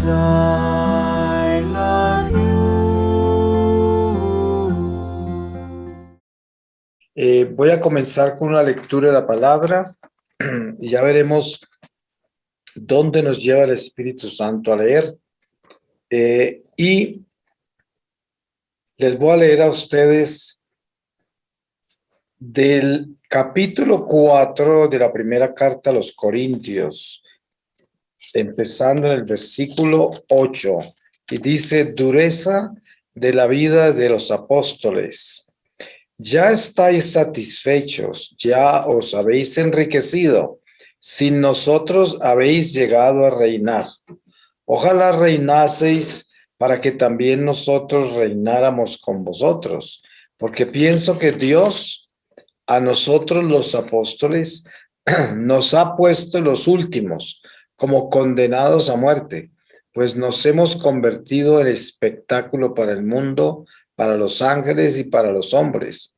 I love you. Voy a comenzar con una lectura de la palabra y ya veremos dónde nos lleva el Espíritu Santo a leer. Y les voy a leer a ustedes del capítulo 4 de la primera carta a los Corintios, empezando en el versículo 8, y dice: dureza de la vida de los apóstoles. Ya estáis satisfechos, ya os habéis enriquecido, sin nosotros habéis llegado a reinar. Ojalá reinaseis para que también nosotros reináramos con vosotros, porque pienso que Dios a nosotros los apóstoles nos ha puesto los últimos como condenados a muerte, pues nos hemos convertido en espectáculo para el mundo, para los ángeles y para los hombres.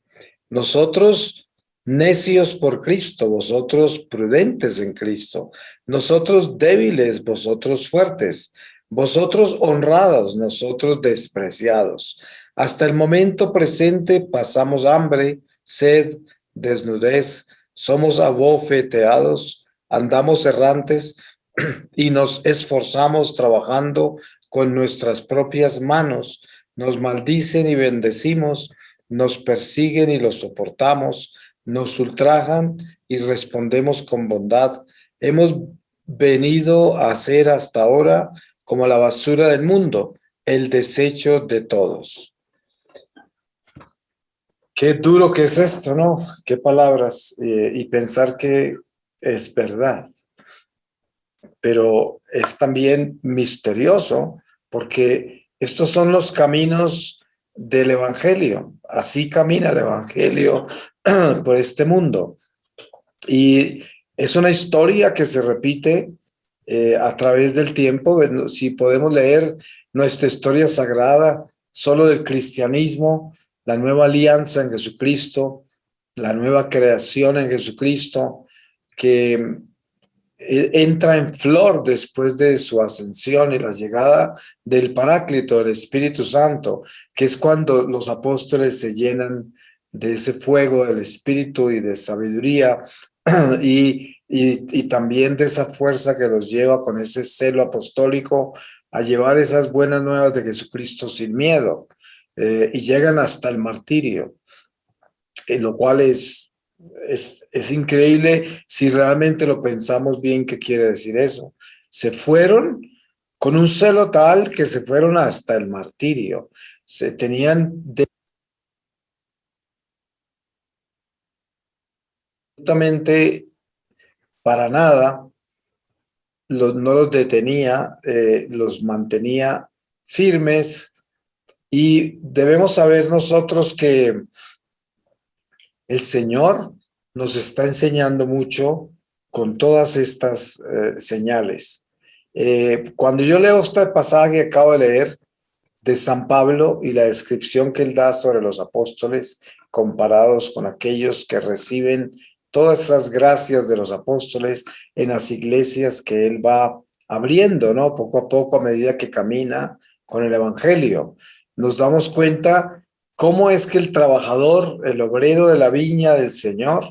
Nosotros necios por Cristo, vosotros prudentes en Cristo. Nosotros débiles, vosotros fuertes. Vosotros honrados, nosotros despreciados. Hasta el momento presente pasamos hambre, sed, desnudez, somos abofeteados, andamos errantes y nos esforzamos trabajando con nuestras propias manos. Nos maldicen y bendecimos, nos persiguen y los soportamos, nos ultrajan y respondemos con bondad. Hemos venido a ser hasta ahora como la basura del mundo, el desecho de todos. Qué duro que es esto, ¿no? Qué palabras, y pensar que es verdad. Pero es también misterioso porque estos son los caminos del Evangelio. Así camina el Evangelio por este mundo. Y es una historia que se repite a través del tiempo. Si podemos leer nuestra historia sagrada solo del cristianismo, la nueva alianza en Jesucristo, la nueva creación en Jesucristo, que entra en flor después de su ascensión y la llegada del Paráclito, del Espíritu Santo, que es cuando los apóstoles se llenan de ese fuego del Espíritu y de sabiduría y también de esa fuerza que los lleva con ese celo apostólico a llevar esas buenas nuevas de Jesucristo sin miedo, y llegan hasta el martirio, lo cual es increíble si realmente lo pensamos bien. ¿Qué quiere decir eso? Se fueron con un celo tal que se fueron hasta el martirio. Se tenían absolutamente para nada, no los detenía, los mantenía firmes. Y debemos saber nosotros que el Señor nos está enseñando mucho con todas estas señales. Cuando yo leo este pasaje que acabo de leer de San Pablo y la descripción que él da sobre los apóstoles comparados con aquellos que reciben todas esas gracias de los apóstoles en las iglesias que él va abriendo, ¿no? Poco a poco, a medida que camina con el Evangelio, nos damos cuenta cómo es que el trabajador, el obrero de la viña del Señor,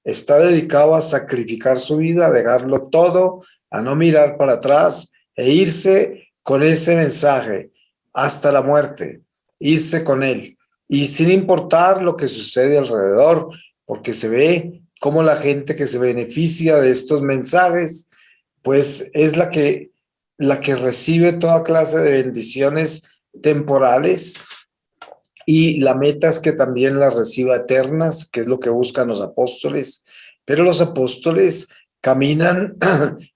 está dedicado a sacrificar su vida, a dejarlo todo, a no mirar para atrás e irse con ese mensaje hasta la muerte, irse con él, y sin importar lo que sucede alrededor, porque se ve cómo la gente que se beneficia de estos mensajes, pues es la que recibe toda clase de bendiciones temporales, y la meta es que también las reciba eternas, que es lo que buscan los apóstoles. Pero los apóstoles caminan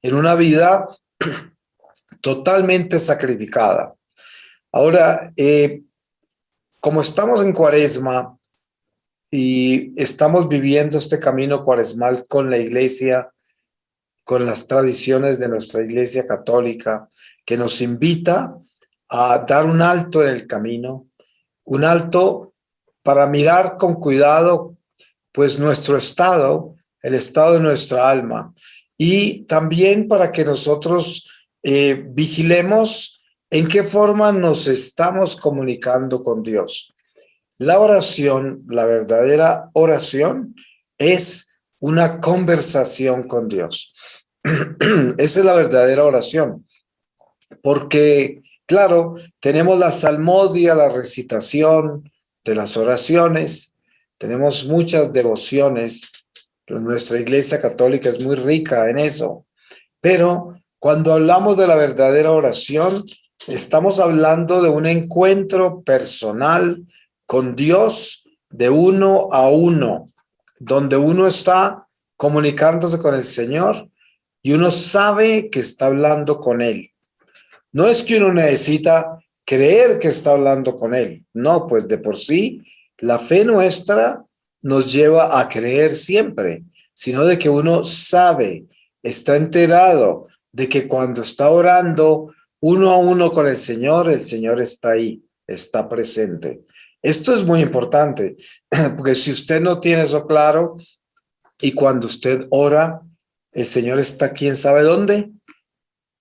en una vida totalmente sacrificada. Ahora, como estamos en Cuaresma y estamos viviendo este camino cuaresmal con la iglesia, con las tradiciones de nuestra iglesia católica, que nos invita a dar un alto en el camino, un alto para mirar con cuidado pues nuestro estado, el estado de nuestra alma, y también para que nosotros vigilemos en qué forma nos estamos comunicando con Dios. La oración, la verdadera oración, es una conversación con Dios. Esa es la verdadera oración. Porque, claro, tenemos la salmodia, la recitación de las oraciones, tenemos muchas devociones, nuestra Iglesia Católica es muy rica en eso, pero cuando hablamos de la verdadera oración, estamos hablando de un encuentro personal con Dios de uno a uno, donde uno está comunicándose con el Señor y uno sabe que está hablando con Él. No es que uno necesita creer que está hablando con Él. No, pues de por sí, la fe nuestra nos lleva a creer siempre, sino de que uno sabe, está enterado de que cuando está orando uno a uno con el Señor está ahí, está presente. Esto es muy importante, porque si usted no tiene eso claro y cuando usted ora, el Señor está quién sabe dónde,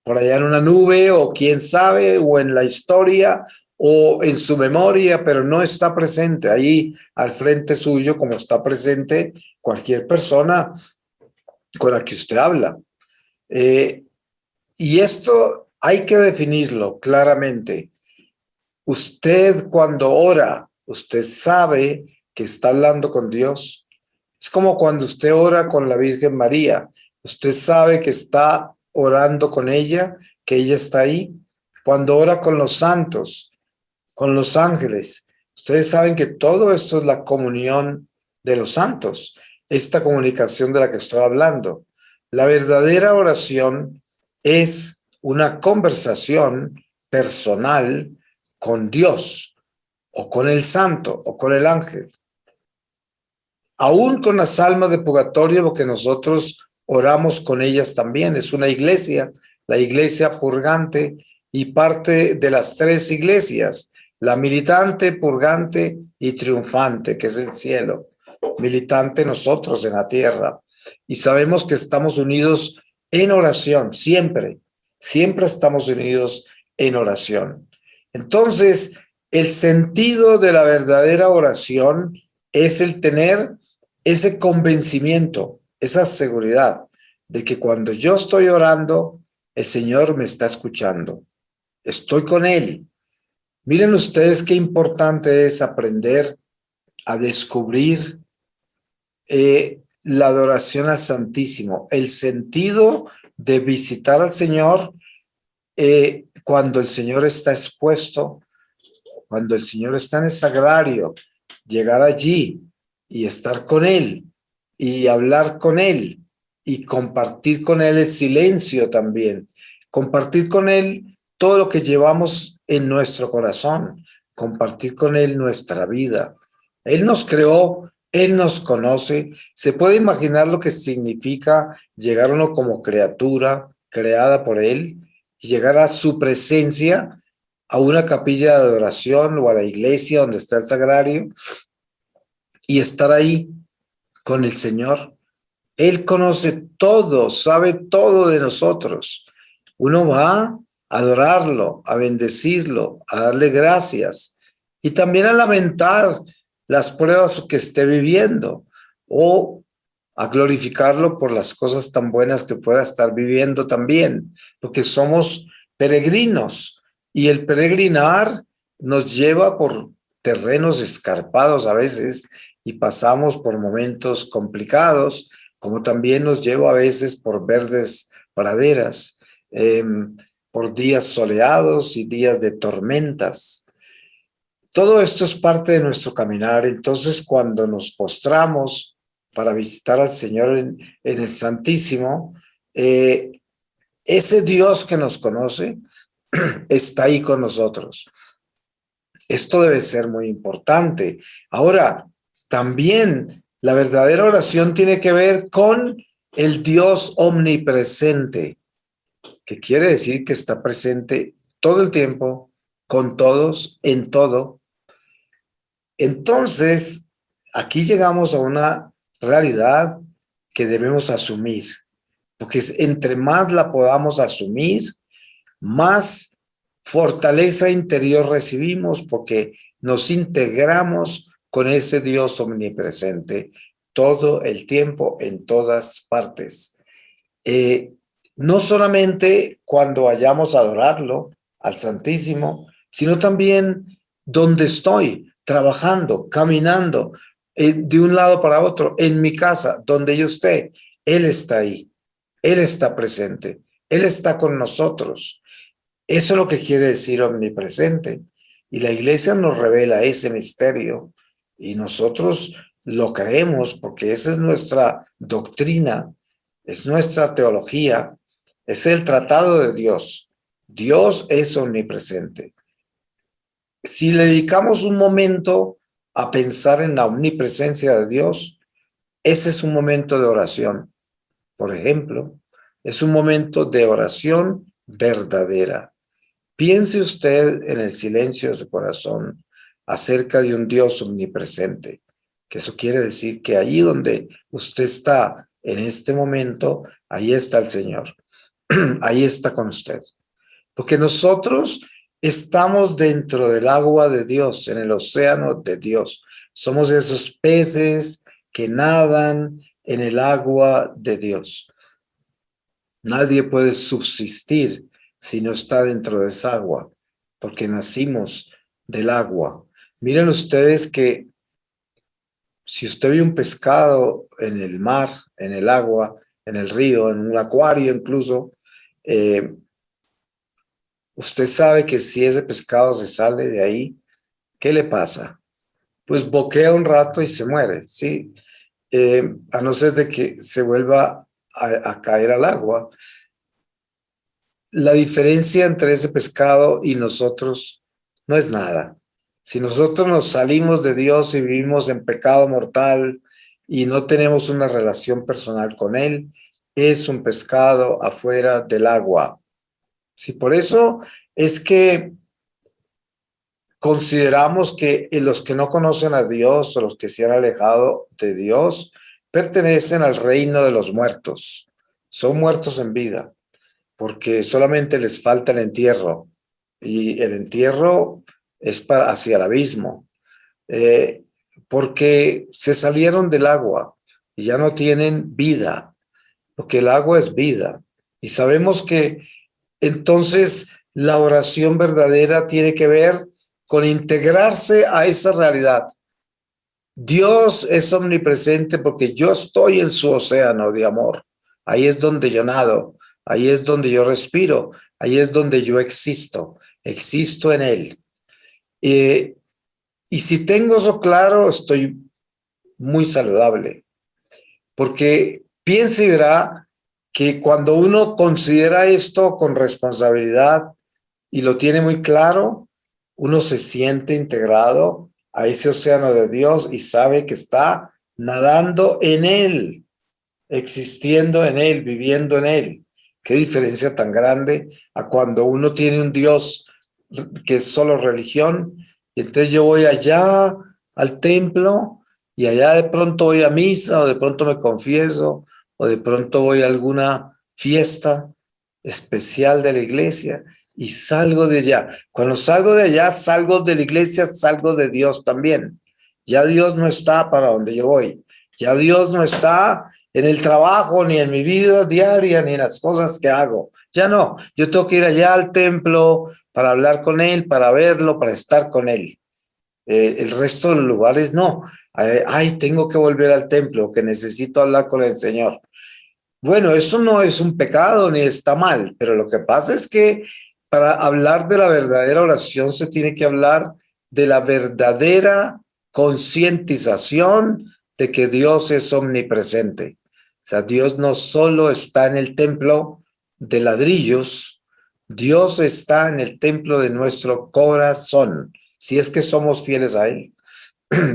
por allá en una nube o quién sabe, o en la historia o en su memoria, pero no está presente ahí al frente suyo como está presente cualquier persona con la que usted habla. Y esto hay que definirlo claramente. Usted cuando ora, usted sabe que está hablando con Dios. Es como cuando usted ora con la Virgen María. Usted sabe que está orando con ella, que ella está ahí. Cuando ora con los santos, con los ángeles, ustedes saben que todo esto es la comunión de los santos, esta comunicación de la que estoy hablando. La verdadera oración es una conversación personal con Dios, o con el santo, o con el ángel. Aún con las almas de purgatorio, porque nosotros oramos con ellas también. Es una iglesia, la iglesia purgante, y parte de las tres iglesias, la militante, purgante y triunfante, que es el cielo. Militante nosotros en la tierra. Y sabemos que estamos unidos en oración, siempre, siempre estamos unidos en oración. Entonces, el sentido de la verdadera oración es el tener ese convencimiento, esa seguridad de que cuando yo estoy orando, el Señor me está escuchando. Estoy con Él. Miren ustedes qué importante es aprender a descubrir la adoración al Santísimo, el sentido de visitar al Señor cuando el Señor está expuesto, cuando el Señor está en el sagrario, llegar allí y estar con Él y hablar con Él y compartir con Él el silencio también, compartir con Él todo lo que llevamos en nuestro corazón, compartir con Él nuestra vida. Él nos creó, Él nos conoce. Se puede imaginar lo que significa llegar uno como criatura creada por Él y llegar a su presencia, a una capilla de adoración o a la iglesia donde está el sagrario y estar ahí con el Señor. Él conoce todo, sabe todo de nosotros. Uno va a adorarlo, a bendecirlo, a darle gracias y también a lamentar las pruebas que esté viviendo o a glorificarlo por las cosas tan buenas que pueda estar viviendo también, porque somos peregrinos y el peregrinar nos lleva por terrenos escarpados a veces y pasamos por momentos complicados, como también nos lleva a veces por verdes praderas, por días soleados y días de tormentas. Todo esto es parte de nuestro caminar. Entonces, cuando nos postramos para visitar al Señor en el Santísimo, ese Dios que nos conoce está ahí con nosotros. Esto debe ser muy importante. Ahora, también la verdadera oración tiene que ver con el Dios omnipresente, que quiere decir que está presente todo el tiempo, con todos, en todo. Entonces, aquí llegamos a una realidad que debemos asumir, porque entre más la podamos asumir, más fortaleza interior recibimos porque nos integramos con ese Dios omnipresente todo el tiempo, en todas partes. No solamente cuando vayamos a adorarlo al Santísimo, sino también donde estoy, trabajando, caminando, de un lado para otro, en mi casa, donde yo esté, Él está ahí, Él está presente, Él está con nosotros. Eso es lo que quiere decir omnipresente. Y la iglesia nos revela ese misterio y nosotros lo creemos porque esa es nuestra doctrina, es nuestra teología, es el tratado de Dios. Dios es omnipresente. Si le dedicamos un momento a pensar en la omnipresencia de Dios, ese es un momento de oración. Por ejemplo, es un momento de oración verdadera. Piense usted en el silencio de su corazón acerca de un Dios omnipresente, que eso quiere decir que ahí donde usted está en este momento, ahí está el Señor, ahí está con usted. Porque nosotros estamos dentro del agua de Dios, en el océano de Dios. Somos esos peces que nadan en el agua de Dios. Nadie puede subsistir si no está dentro de esa agua, porque nacimos del agua. Miren ustedes que si usted ve un pescado en el mar, en el agua, en el río, en un acuario incluso, usted sabe que si ese pescado se sale de ahí, ¿qué le pasa? Pues boquea un rato y se muere, ¿sí? A no ser de que se vuelva a caer al agua. La diferencia entre ese pescado y nosotros no es nada. Si nosotros nos salimos de Dios y vivimos en pecado mortal y no tenemos una relación personal con Él, es un pescado afuera del agua. Sí, por eso es que consideramos que los que no conocen a Dios o los que se han alejado de Dios pertenecen al reino de los muertos. Son muertos en vida, porque solamente les falta el entierro, y el entierro es para hacia el abismo, porque se salieron del agua y ya no tienen vida, porque el agua es vida. Y sabemos que entonces la oración verdadera tiene que ver con integrarse a esa realidad. Dios es omnipresente porque yo estoy en su océano de amor. Ahí es donde yo nado, ahí es donde yo respiro, ahí es donde yo existo en Él. Y si tengo eso claro, estoy muy saludable, porque piense y verá que cuando uno considera esto con responsabilidad y lo tiene muy claro, uno se siente integrado a ese océano de Dios y sabe que está nadando en Él, existiendo en Él, viviendo en Él. Qué diferencia tan grande a cuando uno tiene un Dios que es solo religión, y entonces yo voy allá al templo y allá de pronto voy a misa o de pronto me confieso o de pronto voy a alguna fiesta especial de la iglesia y salgo de allá. Cuando salgo de allá, salgo de la iglesia, salgo de Dios también. Ya Dios no está para donde yo voy. Ya Dios no está en el trabajo, ni en mi vida diaria, ni en las cosas que hago. Ya no. Yo tengo que ir allá al templo para hablar con Él, para verlo, para estar con Él. El resto de los lugares no. Ay, tengo que volver al templo, que necesito hablar con el Señor. Bueno, eso no es un pecado ni está mal, pero lo que pasa es que para hablar de la verdadera oración se tiene que hablar de la verdadera concientización de que Dios es omnipresente. O sea, Dios no solo está en el templo de ladrillos, Dios está en el templo de nuestro corazón, si es que somos fieles a Él.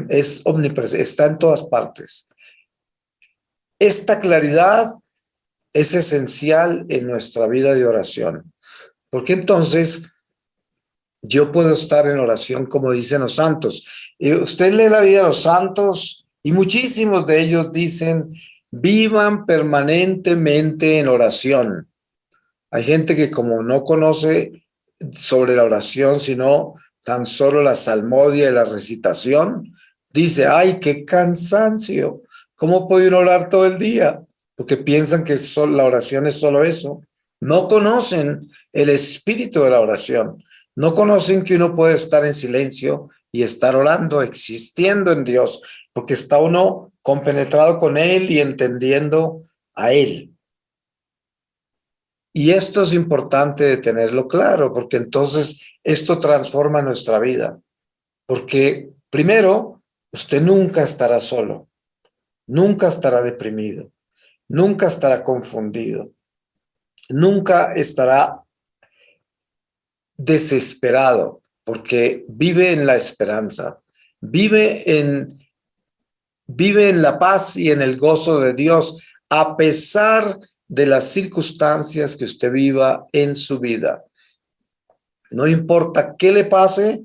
Es omnipresente, está en todas partes. Esta claridad es esencial en nuestra vida de oración, porque entonces yo puedo estar en oración como dicen los santos. Y usted lee la vida de los santos y muchísimos de ellos dicen, vivan permanentemente en oración. Hay gente que como no conoce sobre la oración, sino tan solo la salmodia y la recitación, dice, ay, qué cansancio, ¿cómo pueden orar todo el día? Porque piensan que la oración es solo eso. No conocen el espíritu de la oración, no conocen que uno puede estar en silencio y estar orando, existiendo en Dios, porque está uno compenetrado con Él y entendiendo a Él. Y esto es importante de tenerlo claro, porque entonces esto transforma nuestra vida. Porque primero, usted nunca estará solo, nunca estará deprimido, nunca estará confundido, nunca estará desesperado, porque vive en la esperanza, vive en la paz y en el gozo de Dios, a pesar de las circunstancias que usted viva en su vida. No importa qué le pase,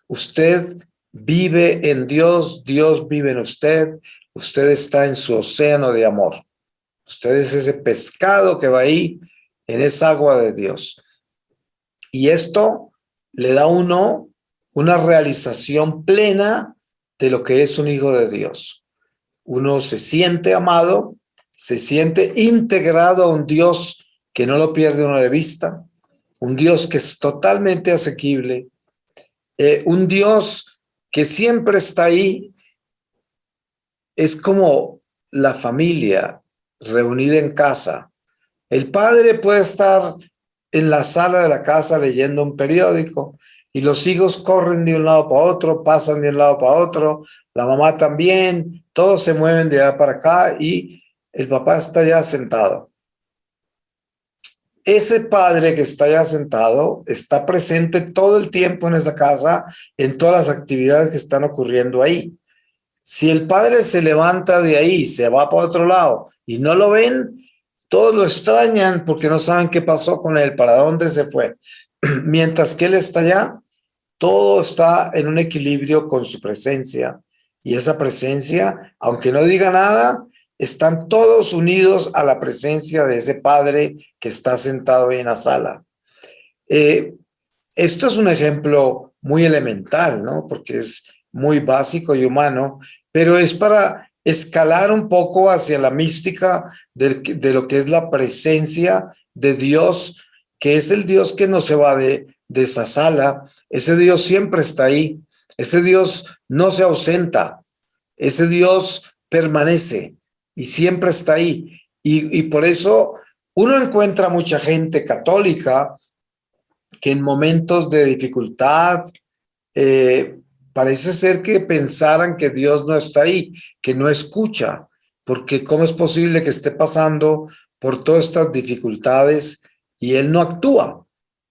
usted vive en Dios, Dios vive en usted, usted está en su océano de amor. Usted es ese pescado que va ahí en esa agua de Dios. Y esto le da a uno una realización plena de lo que es un hijo de Dios. Uno se siente amado, se siente integrado a un Dios que no lo pierde uno de vista, un Dios que es totalmente asequible, un Dios que siempre está ahí. Es como la familia reunida en casa. El padre puede estar en la sala de la casa leyendo un periódico y los hijos corren de un lado para otro, pasan de un lado para otro, la mamá también, todos se mueven de allá para acá y el papá está ya sentado. Ese padre que está ya sentado está presente todo el tiempo en esa casa, en todas las actividades que están ocurriendo ahí. Si el padre se levanta de ahí, se va para otro lado y no lo ven, todos lo extrañan porque no saben qué pasó con él, para dónde se fue. Mientras que él está allá, todo está en un equilibrio con su presencia. Y esa presencia, aunque no diga nada, están todos unidos a la presencia de ese padre que está sentado ahí en la sala. Esto es un ejemplo muy elemental, ¿no? Porque es muy básico y humano, pero es para escalar un poco hacia la mística de lo que es la presencia de Dios, que es el Dios que no se va de esa sala. Ese Dios siempre está ahí, ese Dios no se ausenta, ese Dios permanece y siempre está ahí. Y por eso uno encuentra mucha gente católica que en momentos de dificultad parece ser que pensaran que Dios no está ahí, que no escucha, porque ¿cómo es posible que esté pasando por todas estas dificultades y Él no actúa?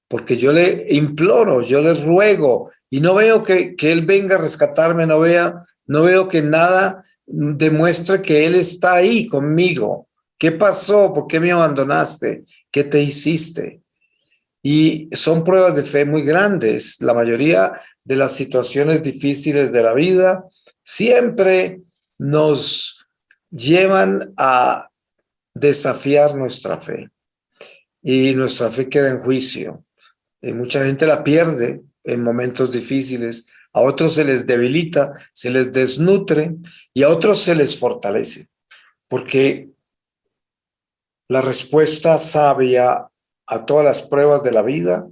Porque yo le imploro, yo le ruego y no veo que Él venga a rescatarme, no veo que nada demuestre que Él está ahí conmigo. ¿Qué pasó? ¿Por qué me abandonaste? ¿Qué te hiciste? Y son pruebas de fe muy grandes. La mayoría de las situaciones difíciles de la vida siempre nos llevan a desafiar nuestra fe. Y nuestra fe queda en juicio. Y mucha gente la pierde en momentos difíciles. A otros se les debilita, se les desnutre y a otros se les fortalece. Porque la respuesta sabia a todas las pruebas de la vida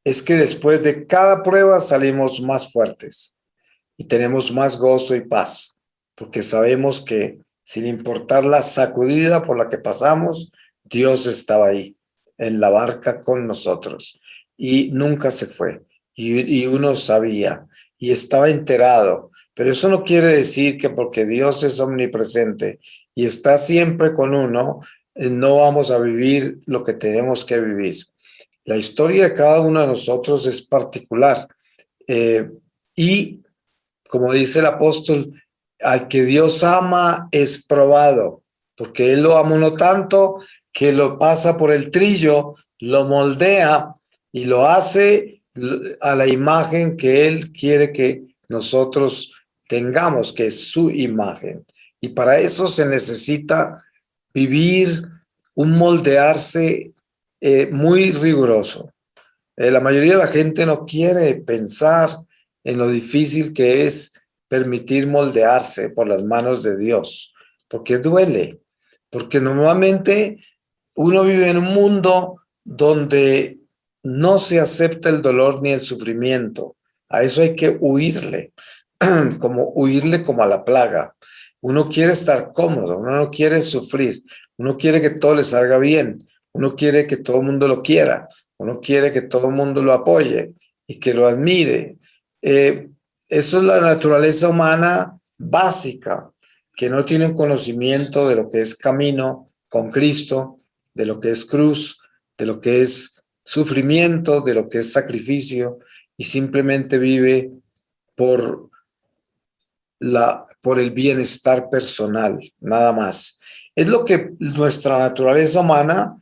es que después de cada prueba salimos más fuertes y tenemos más gozo y paz, porque sabemos que sin importar la sacudida por la que pasamos, Dios estaba ahí, en la barca con nosotros y nunca se fue. Y uno sabía y estaba enterado, pero eso no quiere decir que porque Dios es omnipresente y está siempre con uno, no vamos a vivir lo que tenemos que vivir. La historia de cada uno de nosotros es particular. Y como dice el apóstol, al que Dios ama es probado, porque Él lo ama uno tanto que lo pasa por el trillo, lo moldea y lo hace a la imagen que Él quiere que nosotros tengamos, que es su imagen. Y para eso se necesita vivir un moldearse muy riguroso. La mayoría de la gente no quiere pensar en lo difícil que es permitir moldearse por las manos de Dios, porque duele, porque normalmente uno vive en un mundo donde no se acepta el dolor ni el sufrimiento. A eso hay que huirle, como huirle como a la plaga. Uno quiere estar cómodo, uno no quiere sufrir, uno quiere que todo le salga bien, uno quiere que todo el mundo lo quiera, uno quiere que todo el mundo lo apoye y que lo admire. Eso es la naturaleza humana básica, que no tiene un conocimiento de lo que es camino con Cristo, de lo que es cruz, de lo que es sufrimiento, de lo que es sacrificio, y simplemente vive por por el bienestar personal, nada más. Es lo que nuestra naturaleza humana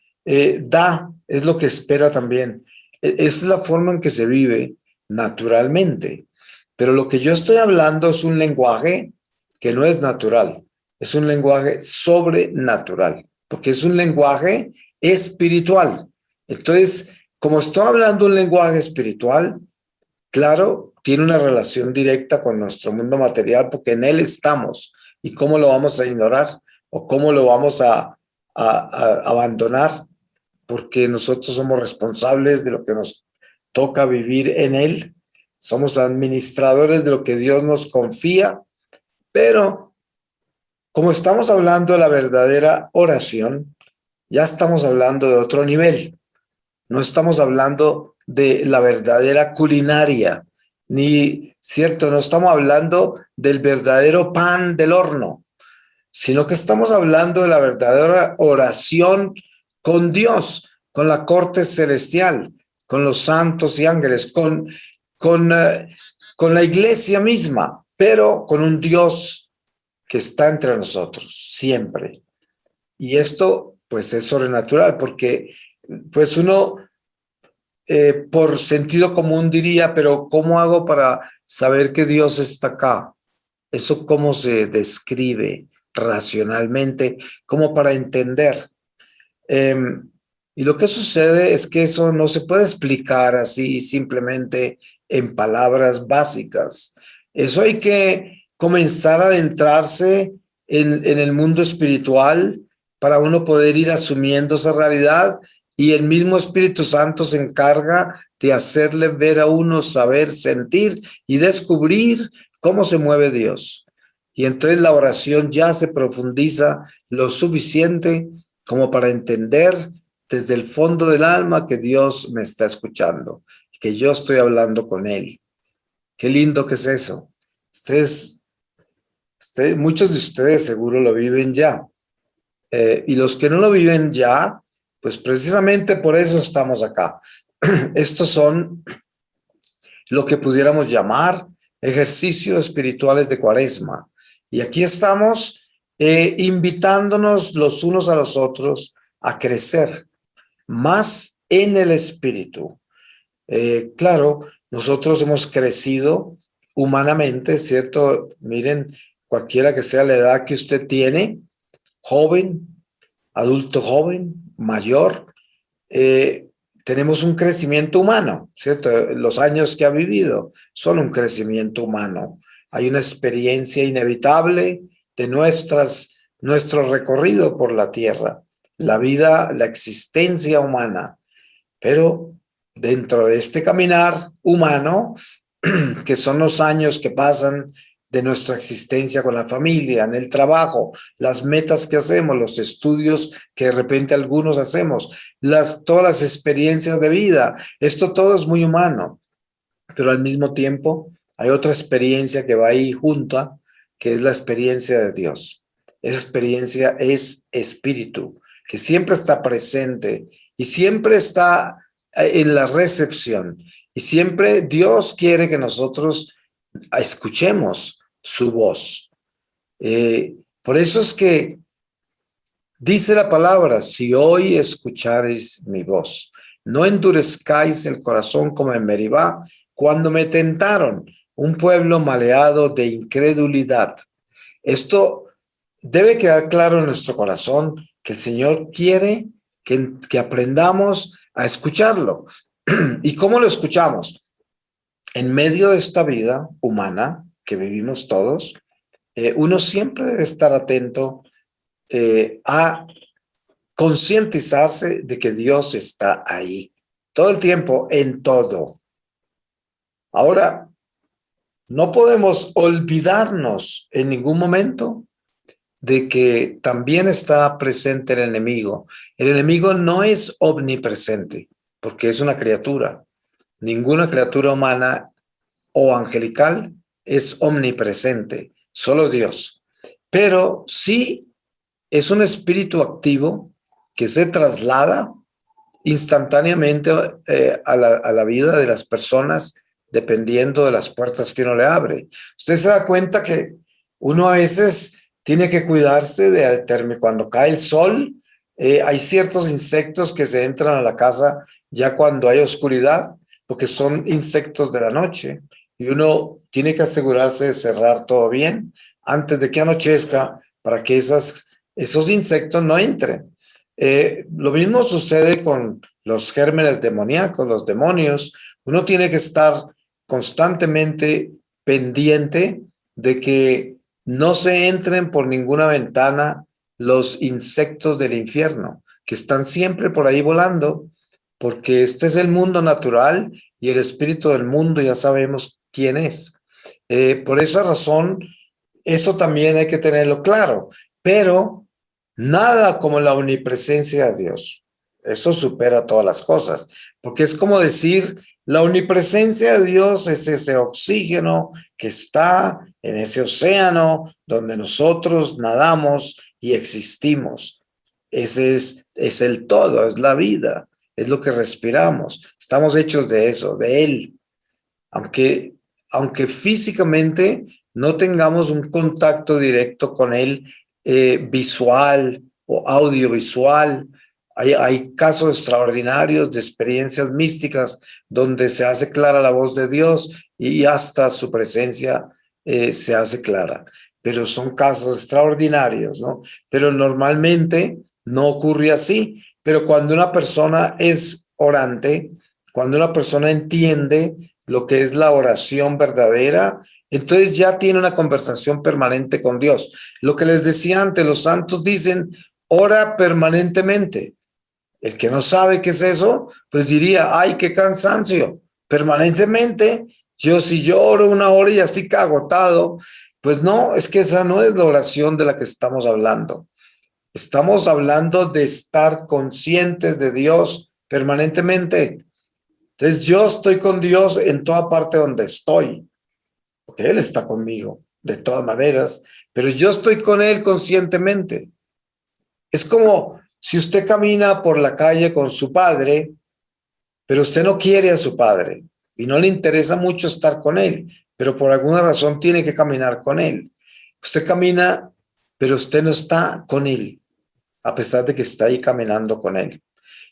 da, es lo que espera también. Es la forma en que se vive naturalmente. Pero lo que yo estoy hablando es un lenguaje que no es natural, es un lenguaje sobrenatural, porque es un lenguaje espiritual. Entonces, como estoy hablando un lenguaje espiritual, claro, tiene una relación directa con nuestro mundo material porque en él estamos. ¿Y cómo lo vamos a ignorar? ¿O cómo lo vamos a abandonar? Porque nosotros somos responsables de lo que nos toca vivir en él. Somos administradores de lo que Dios nos confía. Pero como estamos hablando de la verdadera oración, ya estamos hablando de otro nivel. No estamos hablando de la verdadera culinaria, ni, cierto, no estamos hablando del verdadero pan del horno, sino que estamos hablando de la verdadera oración con Dios, con la corte celestial, con los santos y ángeles, con la iglesia misma, pero con un Dios que está entre nosotros siempre. Y esto, pues, es sobrenatural, porque, pues, uno por sentido común diría, pero ¿cómo hago para saber que Dios está acá? ¿Eso cómo se describe racionalmente? ¿Cómo para entender? Y lo que sucede es que eso no se puede explicar así simplemente en palabras básicas. Eso hay que comenzar a adentrarse en el mundo espiritual para uno poder ir asumiendo esa realidad, y el mismo Espíritu Santo se encarga de hacerle ver a uno, saber, sentir y descubrir cómo se mueve Dios. Y entonces la oración ya se profundiza lo suficiente como para entender desde el fondo del alma que Dios me está escuchando, que yo estoy hablando con Él. Qué lindo que es eso. Muchos de ustedes seguro lo viven ya. Y los que no lo viven ya, pues precisamente por eso estamos acá. Estos son lo que pudiéramos llamar ejercicios espirituales de Cuaresma. Y aquí estamos invitándonos los unos a los otros a crecer más en el espíritu. Claro, nosotros hemos crecido humanamente, ¿cierto? Miren, cualquiera que sea la edad que usted tiene, joven, adulto joven, mayor, tenemos un crecimiento humano, ¿cierto? Los años que ha vivido son un crecimiento humano. Hay una experiencia inevitable de nuestro recorrido por la tierra, la vida, la existencia humana. Pero dentro de este caminar humano, que son los años que pasan de nuestra existencia con la familia, en el trabajo, las metas que hacemos, los estudios que de repente algunos hacemos, todas las experiencias de vida, esto todo es muy humano, pero al mismo tiempo hay otra experiencia que va ahí junta, que es la experiencia de Dios. Esa experiencia es espíritu, que siempre está presente y siempre está en la recepción, y siempre Dios quiere que nosotros escuchemos su voz. Por eso es que dice la palabra: si hoy escucharéis mi voz, no endurezcáis el corazón como en Meribá, cuando me tentaron, un pueblo maleado de incredulidad. Esto debe quedar claro en nuestro corazón, que el Señor quiere que aprendamos a escucharlo. ¿Y cómo lo escuchamos? En medio de esta vida humana que vivimos todos, uno siempre debe estar atento a concientizarse de que Dios está ahí, todo el tiempo, en todo. Ahora, no podemos olvidarnos en ningún momento de que también está presente el enemigo. El enemigo no es omnipresente, porque es una criatura. Ninguna criatura humana o angelical es omnipresente, solo Dios. Pero sí es un espíritu activo que se traslada instantáneamente a la vida de las personas dependiendo de las puertas que uno le abre. Usted se da cuenta que uno a veces tiene que cuidarse de cuando cae el sol. Hay ciertos insectos que se entran a la casa ya cuando hay oscuridad, porque son insectos de la noche, y uno tiene que asegurarse de cerrar todo bien antes de que anochezca para que esos insectos no entren. Lo mismo sucede con los gérmenes demoníacos, los demonios. Uno tiene que estar constantemente pendiente de que no se entren por ninguna ventana los insectos del infierno, que están siempre por ahí volando, porque este es el mundo natural y el espíritu del mundo ya sabemos quién es. Por esa razón, eso también hay que tenerlo claro, pero nada como la omnipresencia de Dios. Eso supera todas las cosas, porque es como decir, la omnipresencia de Dios es ese oxígeno que está en ese océano donde nosotros nadamos y existimos. Ese es el todo, es la vida, es lo que respiramos. Estamos hechos de eso, de Él. Aunque físicamente no tengamos un contacto directo con Él, visual o audiovisual. Hay casos extraordinarios de experiencias místicas donde se hace clara la voz de Dios y hasta su presencia se hace clara. Pero son casos extraordinarios, ¿no? Pero normalmente no ocurre así. Pero cuando una persona es orante, cuando una persona entiende lo que es la oración verdadera, entonces ya tiene una conversación permanente con Dios. Lo que les decía antes, los santos dicen, ora permanentemente. El que no sabe qué es eso, pues diría, ay, qué cansancio, permanentemente. Si yo oro una hora y así que agotado, pues no, es que esa no es la oración de la que estamos hablando. Estamos hablando de estar conscientes de Dios permanentemente. Entonces yo estoy con Dios en toda parte donde estoy, porque Él está conmigo de todas maneras, pero yo estoy con Él conscientemente. Es como si usted camina por la calle con su padre, pero usted no quiere a su padre y no le interesa mucho estar con él, pero por alguna razón tiene que caminar con él. Usted camina, pero usted no está con él, a pesar de que está ahí caminando con él.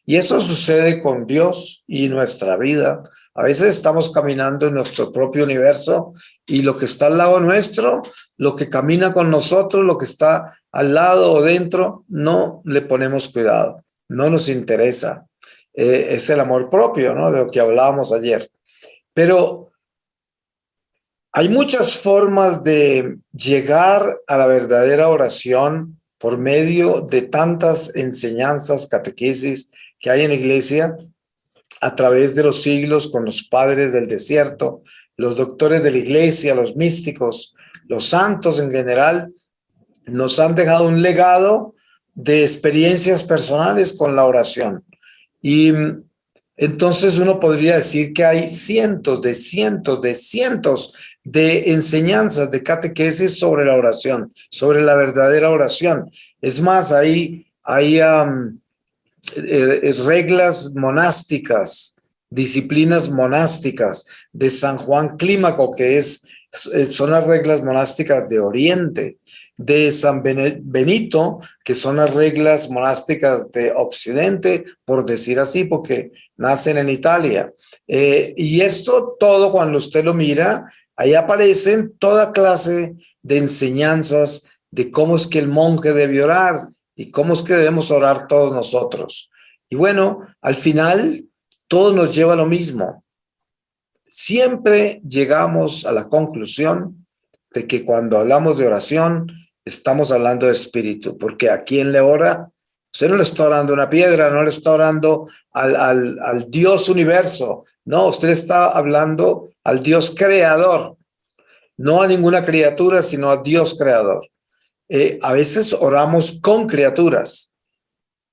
Y eso sucede con Dios y nuestra vida. A veces estamos caminando en nuestro propio universo y lo que está al lado nuestro, lo que camina con nosotros, lo que está al lado o dentro, no le ponemos cuidado, no nos interesa. Es el amor propio, ¿no? De lo que hablábamos ayer. Pero hay muchas formas de llegar a la verdadera oración por medio de tantas enseñanzas, catequesis que hay en la iglesia a través de los siglos con los padres del desierto, los doctores de la iglesia, los místicos, los santos en general, nos han dejado un legado de experiencias personales con la oración. Y entonces uno podría decir que hay cientos de enseñanzas, de catequesis sobre la oración, sobre la verdadera oración. Es más, hay reglas monásticas, disciplinas monásticas de San Juan Clímaco, que son las reglas monásticas de Oriente, de San Benito, que son las reglas monásticas de Occidente, por decir así, porque nacen en Italia. Y esto todo, cuando usted lo mira, ahí aparecen toda clase de enseñanzas de cómo es que el monje debe orar y cómo es que debemos orar todos nosotros. Y bueno, al final, todo nos lleva a lo mismo. Siempre llegamos a la conclusión de que cuando hablamos de oración, estamos hablando de espíritu, porque ¿a quién le ora? Usted no le está orando a una piedra, no le está orando al Dios universo, no, usted está hablando al Dios creador, no a ninguna criatura, sino al Dios creador. A veces oramos con criaturas,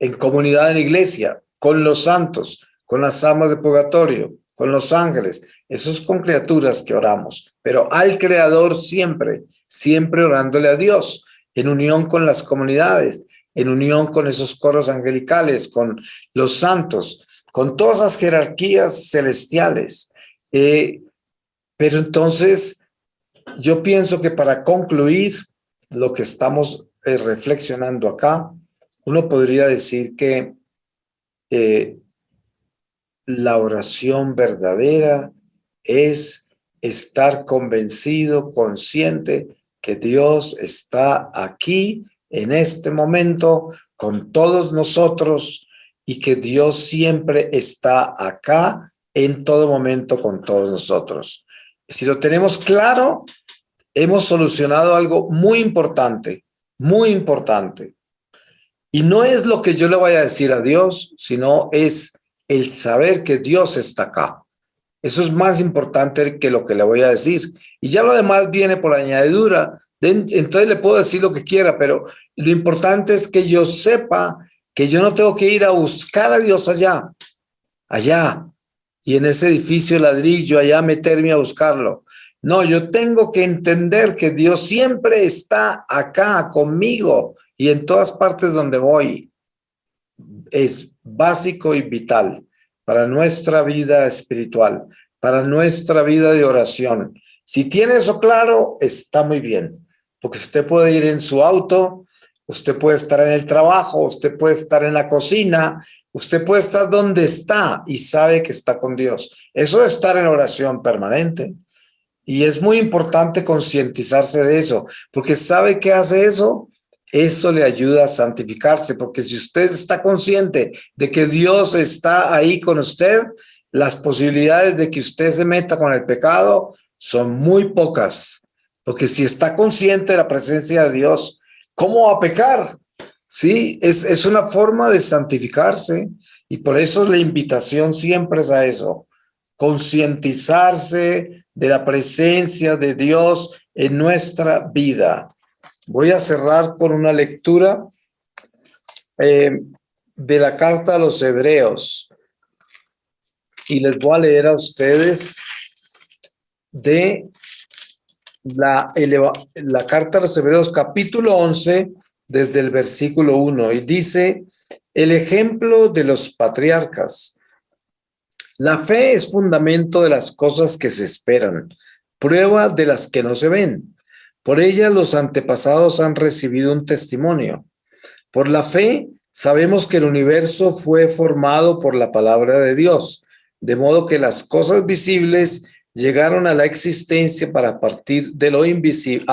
en comunidad en la iglesia, con los santos, con las almas de purgatorio, con los ángeles. Eso es con criaturas que oramos, pero al Creador siempre, siempre orándole a Dios, en unión con las comunidades, en unión con esos coros angelicales, con los santos, con todas las jerarquías celestiales. Pero entonces, yo pienso que para concluir lo que estamos reflexionando acá, uno podría decir que la oración verdadera es estar convencido, consciente que Dios está aquí en este momento con todos nosotros y que Dios siempre está acá en todo momento con todos nosotros. Si lo tenemos claro, hemos solucionado algo muy importante, muy importante. Y no es lo que yo le voy a decir a Dios, sino es el saber que Dios está acá. Eso es más importante que lo que le voy a decir. Y ya lo demás viene por añadidura. Entonces le puedo decir lo que quiera, pero lo importante es que yo sepa que yo no tengo que ir a buscar a Dios allá, y en ese edificio de ladrillo, allá meterme a buscarlo. No, yo tengo que entender que Dios siempre está acá conmigo y en todas partes donde voy. Es básico y vital para nuestra vida espiritual, para nuestra vida de oración. Si tiene eso claro, está muy bien, porque usted puede ir en su auto, usted puede estar en el trabajo, usted puede estar en la cocina, usted puede estar donde está y sabe que está con Dios. Eso es estar en oración permanente. Y es muy importante concientizarse de eso, porque ¿sabe qué hace eso? Eso le ayuda a santificarse, porque si usted está consciente de que Dios está ahí con usted, las posibilidades de que usted se meta con el pecado son muy pocas, porque si está consciente de la presencia de Dios, ¿cómo va a pecar? Sí, es una forma de santificarse y por eso la invitación siempre es a eso, concientizarse de la presencia de Dios en nuestra vida. Voy a cerrar con una lectura de la carta a los Hebreos y les voy a leer a ustedes de la carta a los Hebreos capítulo 11 desde el versículo 1 y dice: el ejemplo de los patriarcas. La fe es fundamento de las cosas que se esperan, prueba de las que no se ven. Por ella los antepasados han recibido un testimonio. Por la fe sabemos que el universo fue formado por la palabra de Dios, de modo que las cosas visibles llegaron a la existencia a partir de lo invisible.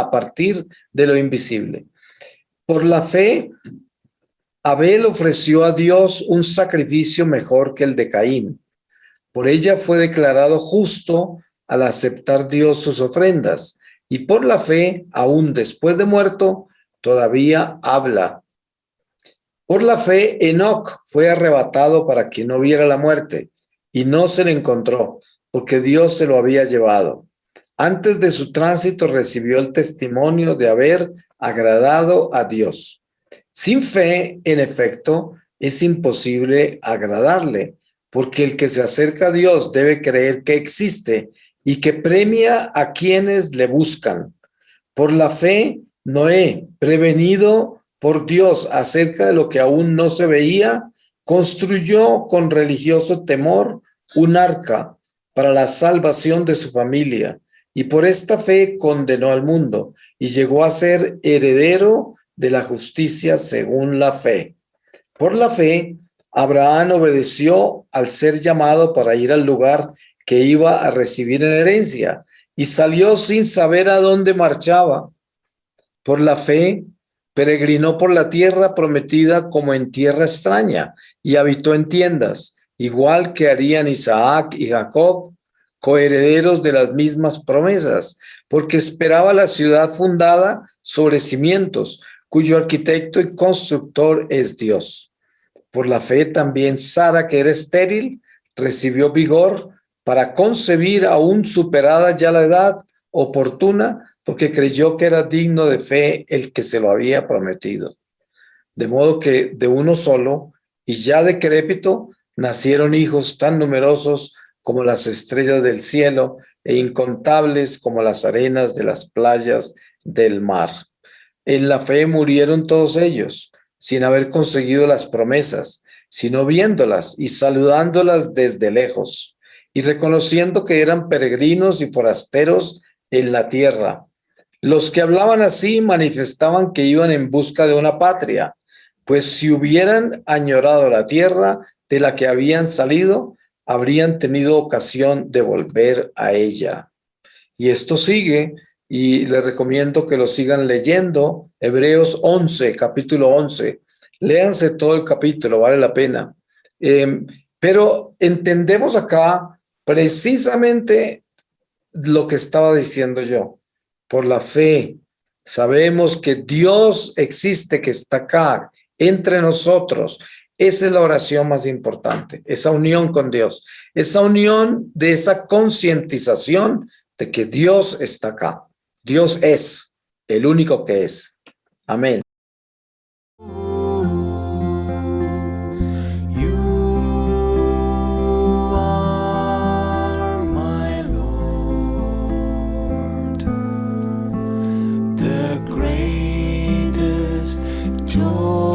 Por la fe, Abel ofreció a Dios un sacrificio mejor que el de Caín. Por ella fue declarado justo al aceptar Dios sus ofrendas, y por la fe, aún después de muerto, todavía habla. Por la fe, Enoc fue arrebatado para que no viera la muerte, y no se le encontró, porque Dios se lo había llevado. Antes de su tránsito recibió el testimonio de haber agradado a Dios. Sin fe, en efecto, es imposible agradarle, porque el que se acerca a Dios debe creer que existe y que premia a quienes le buscan. Por la fe, Noé, prevenido por Dios acerca de lo que aún no se veía, construyó con religioso temor un arca para la salvación de su familia, y por esta fe condenó al mundo y llegó a ser heredero de la justicia según la fe. Por la fe, Abraham obedeció al ser llamado para ir al lugar que iba a recibir en herencia y salió sin saber a dónde marchaba. Por la fe, peregrinó por la tierra prometida como en tierra extraña y habitó en tiendas, igual que harían Isaac y Jacob, coherederos de las mismas promesas, porque esperaba la ciudad fundada sobre cimientos, cuyo arquitecto y constructor es Dios. Por la fe también Sara, que era estéril, recibió vigor para concebir aún superada ya la edad oportuna, porque creyó que era digno de fe el que se lo había prometido. De modo que de uno solo, y ya decrépito, nacieron hijos tan numerosos como las estrellas del cielo e incontables como las arenas de las playas del mar. En la fe murieron todos ellos, sin haber conseguido las promesas, sino viéndolas y saludándolas desde lejos, y reconociendo que eran peregrinos y forasteros en la tierra. Los que hablaban así manifestaban que iban en busca de una patria, pues si hubieran añorado la tierra de la que habían salido, habrían tenido ocasión de volver a ella. Y esto sigue, y les recomiendo que lo sigan leyendo, Hebreos 11, capítulo 11. Léanse todo el capítulo, vale la pena. Pero entendemos acá precisamente lo que estaba diciendo yo. Por la fe sabemos que Dios existe, que está acá entre nosotros. Esa es la oración más importante, esa unión con Dios, esa unión de esa concientización de que Dios está acá. Dios es el único que es. Amén. Joy.